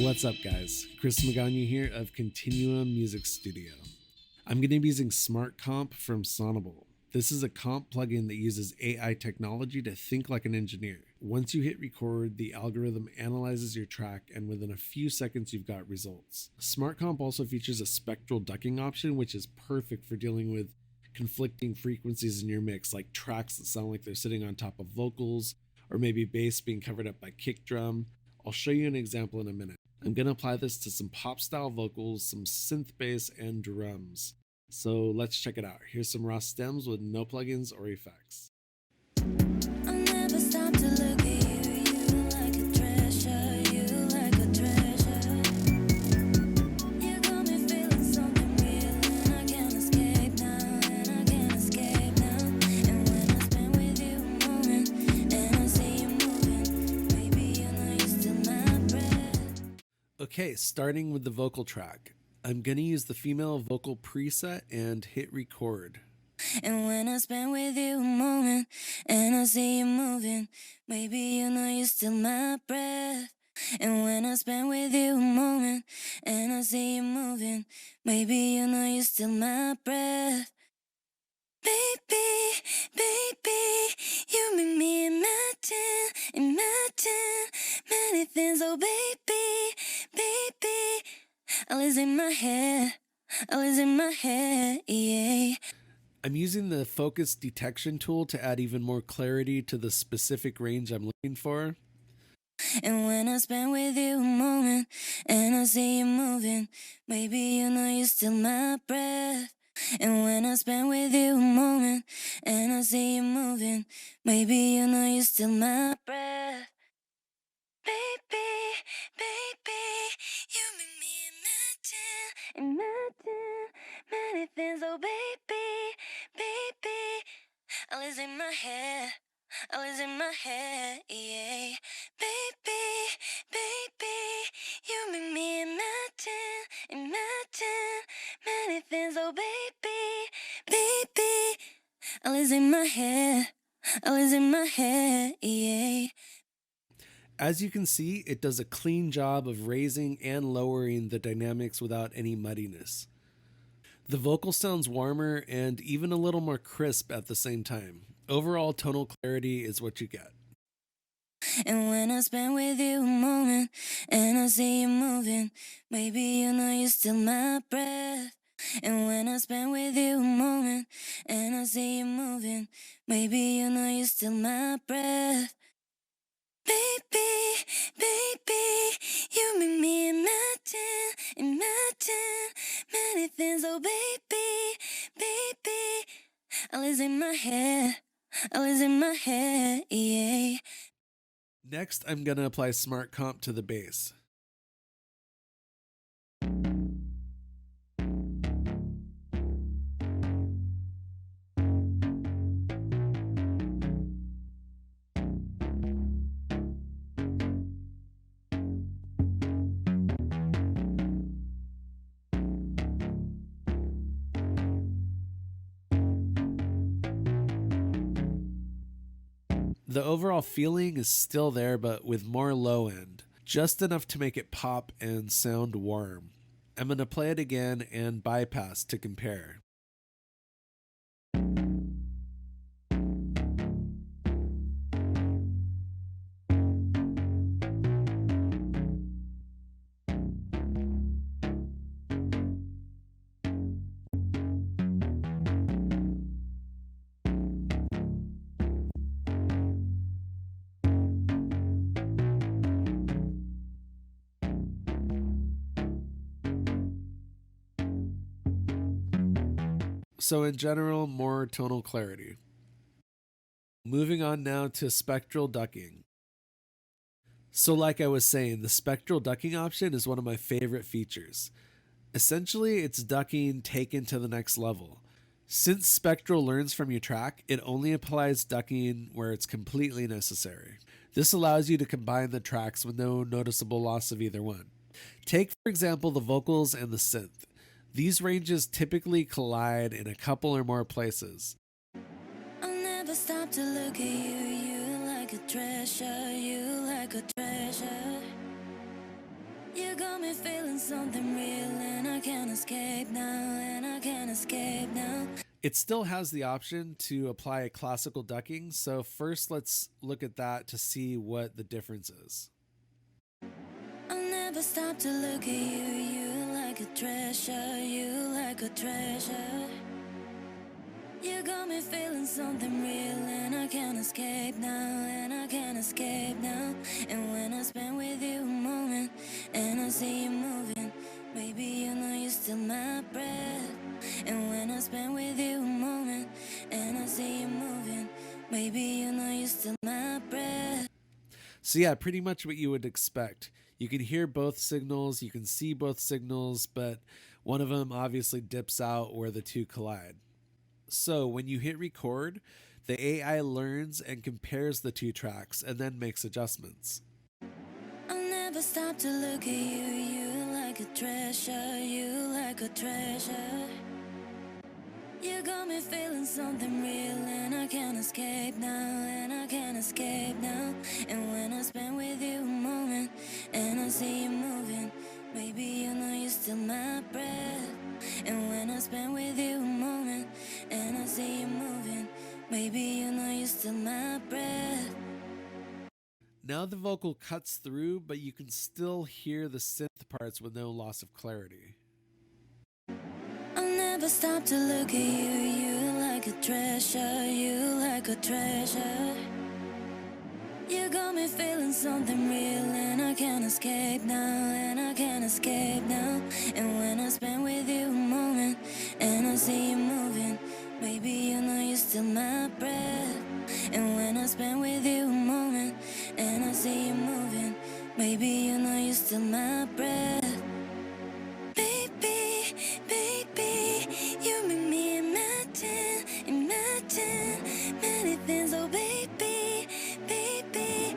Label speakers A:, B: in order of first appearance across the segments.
A: What's up, guys? Chris Magana here of Continuum Music Studio. I'm going to be using Smart Comp from Sonible. This is a comp plugin that uses AI technology to think like an engineer. Once you hit record, the algorithm analyzes your track, and within a few seconds, you've got results. Smart Comp also features a Spectral Ducking option, which is perfect for dealing with conflicting frequencies in your mix, like tracks that sound like they're sitting on top of vocals, or maybe bass being covered up by kick drum. I'll show you an example in a minute. I'm going to apply this to some pop style vocals, some synth bass, and drums. So let's check it out. Here's some raw stems with no plugins or effects.
B: I'll never stop to look at you, you like a treasure, you like a treasure. You got me feeling something real, and I can't escape now, and I can't escape now. And when I spend with you a moment, and I see you moving, maybe you know you're still my breath.
A: Okay, starting with the vocal track. I'm going to use the female vocal preset and hit record.
B: And when I spend with you a moment, and I see you moving, maybe you know you're still my breath. And when I spend with you a moment, and I see you moving, maybe you know you're still my breath. Baby, baby, you make me imagine many things. Oh baby, baby, all is in my head, all is in my head, yeah.
A: I'm using the focus detection tool to add even more clarity to the specific range I'm looking for.
B: And when I spend with you a moment, and I see you moving, maybe you know you're still my breath. And when I spend with you a moment, and I see you moving, maybe you know you're still my breath. Baby, baby, you make me imagine many things. Oh baby, baby, all is in my head, all is in my head, yeah. Baby, baby, you make me imagine many things. Oh baby, baby, all is in my head, all is in my head, yeah.
A: As you can see, it does a clean job of raising and lowering the dynamics without any muddiness. The vocal sounds warmer and even a little more crisp at the same time. Overall tonal clarity is what you get.
B: And when I spend with you a moment, and I see you moving, maybe you know you're still my breath. And when I spend with you a moment, and I see you moving, maybe you know you're still my breath. Baby, baby, you make me imagine many things. Oh baby, baby, all is in my head, all is in my head, yeah.
A: Next, I'm going to apply Smart Comp to the bass. The overall feeling is still there, but with more low end, just enough to make it pop and sound warm. I'm going to play it again and bypass to compare. So in general, more tonal clarity. Moving on now to Spectral Ducking. So like I was saying, the Spectral Ducking option is one of my favorite features. Essentially, it's ducking taken to the next level. Since Spectral learns from your track, it only applies ducking where it's completely necessary. This allows you to combine the tracks with no noticeable loss of either one. Take, for example, the vocals and the synth. These ranges typically collide in a couple or more places.
B: I'll never stop to look at you, you like a treasure, you like a treasure. You got me feeling something real, and I can't escape now, and I can't escape now.
A: It still has the option to apply a classical ducking, so first let's look at that to see what the difference is.
B: I'll never stop to look at you, you like a treasure, you like a treasure. You got me feeling something real, and I can't escape now, and I can't escape now. And when I spend with you a moment, and I see you moving, maybe you know you're still my breath. And when I spend with you a moment, and I see you moving, maybe you know you're still my breath.
A: So yeah, pretty much what you would expect. You can hear both signals, you can see both signals, but one of them obviously dips out where the two collide. So when you hit record, the AI learns and compares the two tracks and then makes adjustments.
B: I'll never stop to look at you, you like a treasure, you like a treasure. You got me feeling something real, and I can't escape now, and I can't escape now. And when I spend with you a moment, and I see you moving, maybe you know you're still my breath. And when I spend with you a moment, and I see you moving, maybe you know you're still my breath.
A: Now the vocal cuts through, but you can still hear the synth parts with no loss of clarity.
B: I'll never stop to look at you, you like a treasure, you like a treasure. You got me feeling something real, and I can't escape now, and I can't escape now. And when I spend with you a moment, and I see you moving, maybe you know you're still my breath. And when I spend with you a moment, and I see you moving, maybe you know you're still my breath. Baby, baby, you make me imagine, imagine many things, oh baby, baby.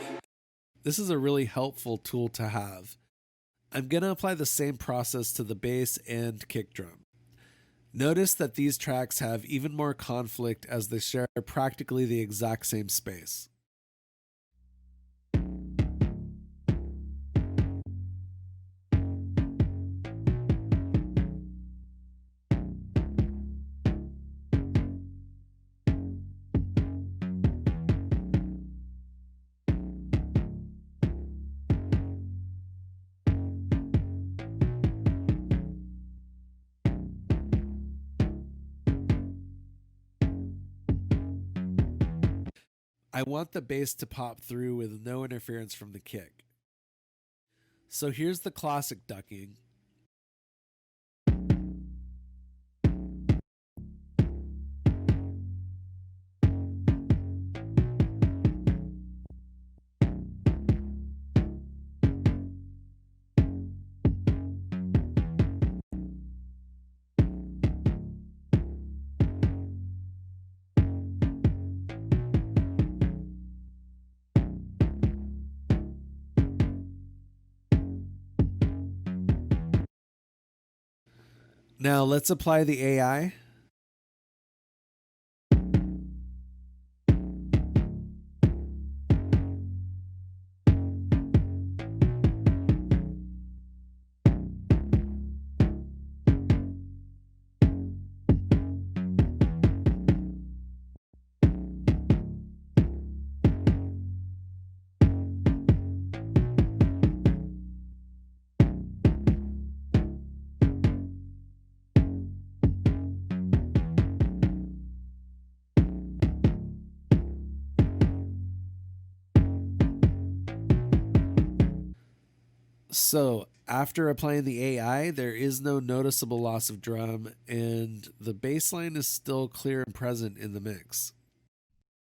A: This is a really helpful tool to have. I'm going to apply the same process to the bass and kick drum. Notice that these tracks have even more conflict as they share practically the exact same space. I want the bass to pop through with no interference from the kick. So here's the classic ducking. Now let's apply the AI. So after applying the AI, there is no noticeable loss of drum, and the bass line is still clear and present in the mix.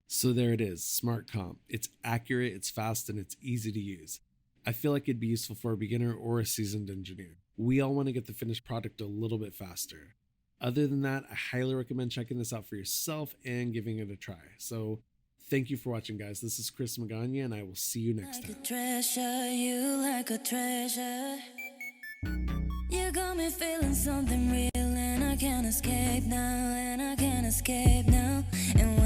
A: So there it is, Smart Comp. It's accurate, it's fast, and it's easy to use. I feel like it'd be useful for a beginner or a seasoned engineer. We all want to get the finished product a little bit faster. Other than that, I highly recommend checking this out for yourself and giving it a try. So thank you for watching, guys. This is Chris Magana, and I will see you next time.
B: Like a treasure, you like a treasure. You got me feeling something real, and I can't escape now, and I can't escape now. And